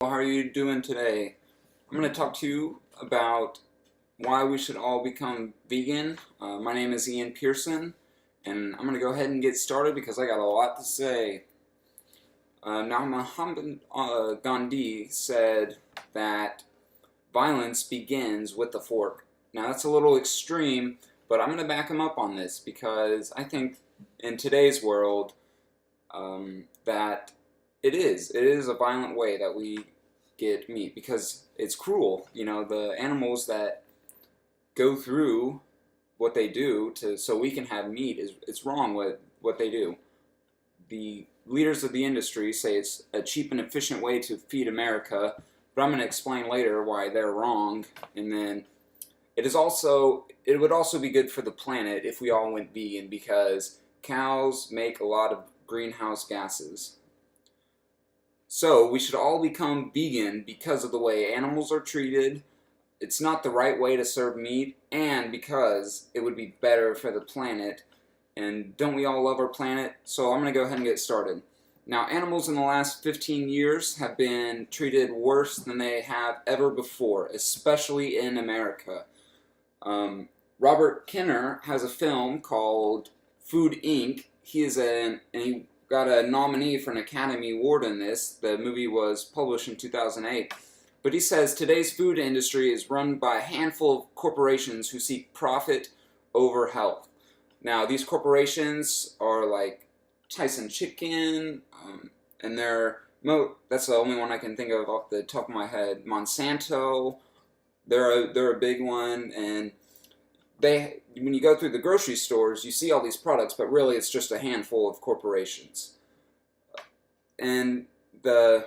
How are you doing today? I'm going to talk to you about why we should all become vegan. My name is Ian Pearson, and I'm going to go ahead and get started because I got a lot to say. Now, Mahatma Gandhi said that violence begins with the fork. Now, that's a little extreme, but I'm going to back him up on this because I think in today's world that it is a violent way that we get meat because it's cruel. You know, the animals that go through what they do so we can have meat it's wrong what they do. The leaders of the industry say it's a cheap and efficient way to feed America, but I'm going to explain later why they're wrong. And then it would also be good for the planet if we all went vegan because cows make a lot of greenhouse gases. So we should all become vegan because of the way animals are treated. It's not the right way to serve meat, and because it would be better for the planet. And don't we all love our planet? So I'm going to go ahead and get started. Now, animals in the last 15 years have been treated worse than they have ever before, especially in America. Robert Kinner has a film called Food Inc. And he got a nominee for an Academy Award in this. The movie was published in 2008. But he says today's food industry is run by a handful of corporations who seek profit over health. Now, these corporations are like Tyson Chicken, and that's the only one I can think of off the top of my head. Monsanto, they're a big one, and when you go through the grocery stores, you see all these products, but really it's just a handful of corporations. And the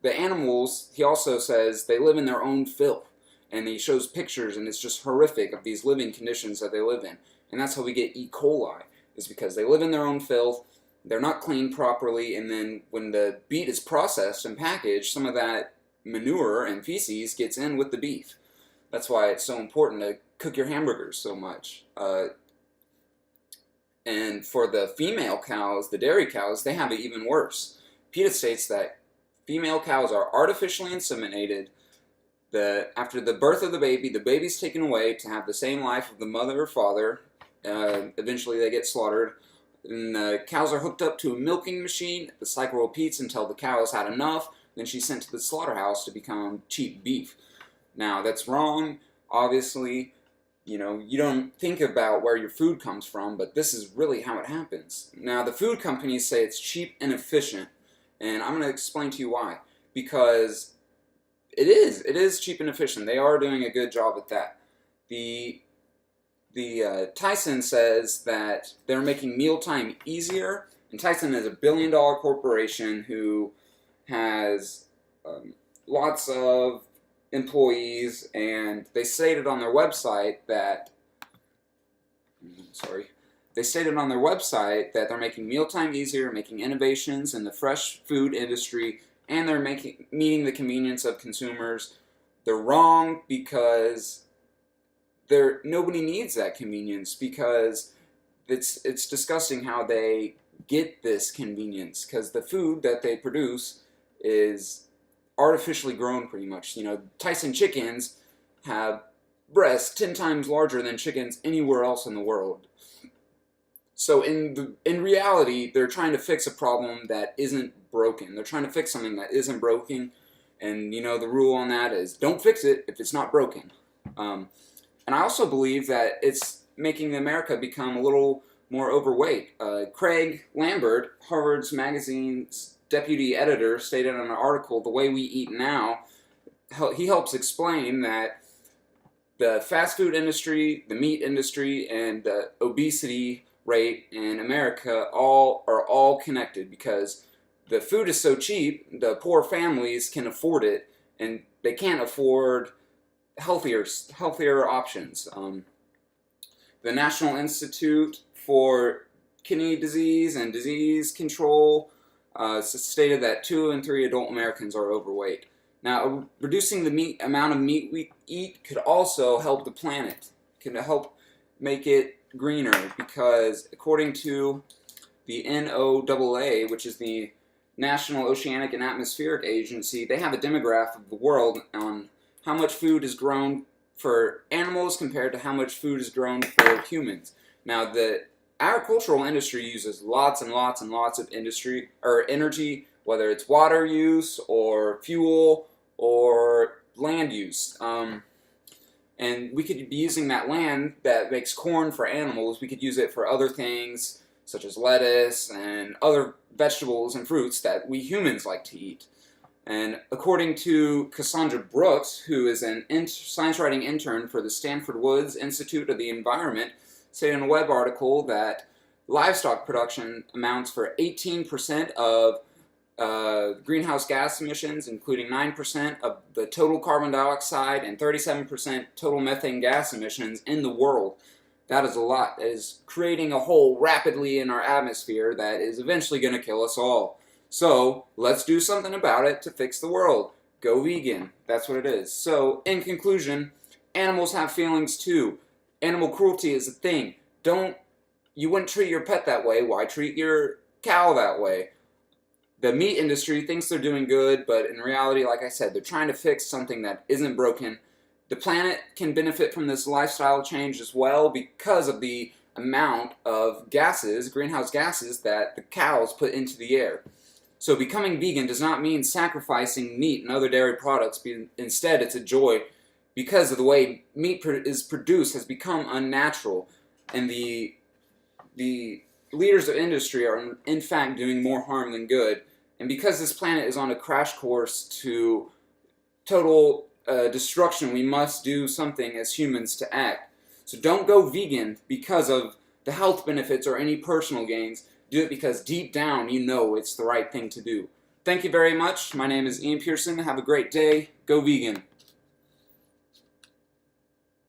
animals, he also says, they live in their own filth. And he shows pictures, and it's just horrific of these living conditions that they live in. And that's how we get E. coli, is because they live in their own filth, they're not cleaned properly, and then when the meat is processed and packaged, some of that manure and feces gets in with the beef. That's why it's so important to cook your hamburgers so much. And for the female cows, the dairy cows, they have it even worse. PETA states that female cows are artificially inseminated. After the birth of the baby's taken away to have the same life of the mother or father. Eventually they get slaughtered. And the cows are hooked up to a milking machine. The cycle repeats until the cow has had enough. Then she's sent to the slaughterhouse to become cheap beef. Now, that's wrong. Obviously, you don't think about where your food comes from, but this is really how it happens. Now, the food companies say it's cheap and efficient, and I'm going to explain to you why. Because it is cheap and efficient. They are doing a good job at that. The Tyson says that they're making mealtime easier, and Tyson is a billion-dollar corporation who has lots of employees, and they stated on their website that they're making mealtime easier, making innovations in the fresh food industry, and they're meeting the convenience of consumers. They're wrong because nobody needs that convenience, because it's disgusting how they get this convenience, because the food that they produce is artificially grown pretty much. Tyson chickens have breasts 10 times larger than chickens anywhere else in the world. So in reality, they're trying to fix a problem that isn't broken. They're trying to fix something that isn't broken, and the rule on that is don't fix it if it's not broken. And I also believe that it's making America become a little more overweight. Craig Lambert, Harvard's magazine's deputy editor, stated in an article, "The Way We Eat Now," he helps explain that the fast food industry, the meat industry, and the obesity rate in America are all connected, because the food is so cheap, the poor families can afford it, and they can't afford healthier options. The National Institute for Kidney Disease and Disease Control stated that 2 in 3 adult Americans are overweight. Now, reducing the amount of meat we eat could also help the planet, can help make it greener, because according to the NOAA, which is the National Oceanic and Atmospheric Agency, they have a demographic of the world on how much food is grown for animals compared to how much food is grown for humans. Now, the agricultural industry uses lots and lots and lots of industry or energy, whether it's water use or fuel or land use. And we could be using that land that makes corn for animals, we could use it for other things such as lettuce and other vegetables and fruits that we humans like to eat. And according to Cassandra Brooks, who is an science writing intern for the Stanford Woods Institute of the Environment, said in a web article that livestock production amounts for 18% of greenhouse gas emissions, including 9% of the total carbon dioxide and 37% total methane gas emissions in the world. That is a lot. That is creating a hole rapidly in our atmosphere that is eventually going to kill us all. So let's do something about it to fix the world. Go vegan. That's what it is. So in conclusion, animals have feelings too. Animal cruelty is a thing. You wouldn't treat your pet that way. Why treat your cow that way? The meat industry thinks they're doing good, but in reality, like I said, they're trying to fix something that isn't broken. The planet can benefit from this lifestyle change as well because of the amount of gases, greenhouse gases, that the cows put into the air. So becoming vegan does not mean sacrificing meat and other dairy products. Instead, it's a joy because of the way meat is produced has become unnatural. And the leaders of industry are in fact doing more harm than good. And because this planet is on a crash course to total destruction, we must do something as humans to act. So don't go vegan because of the health benefits or any personal gains. Do it because deep down you know it's the right thing to do. Thank you very much. My name is Ian Pearson. Have a great day. Go vegan.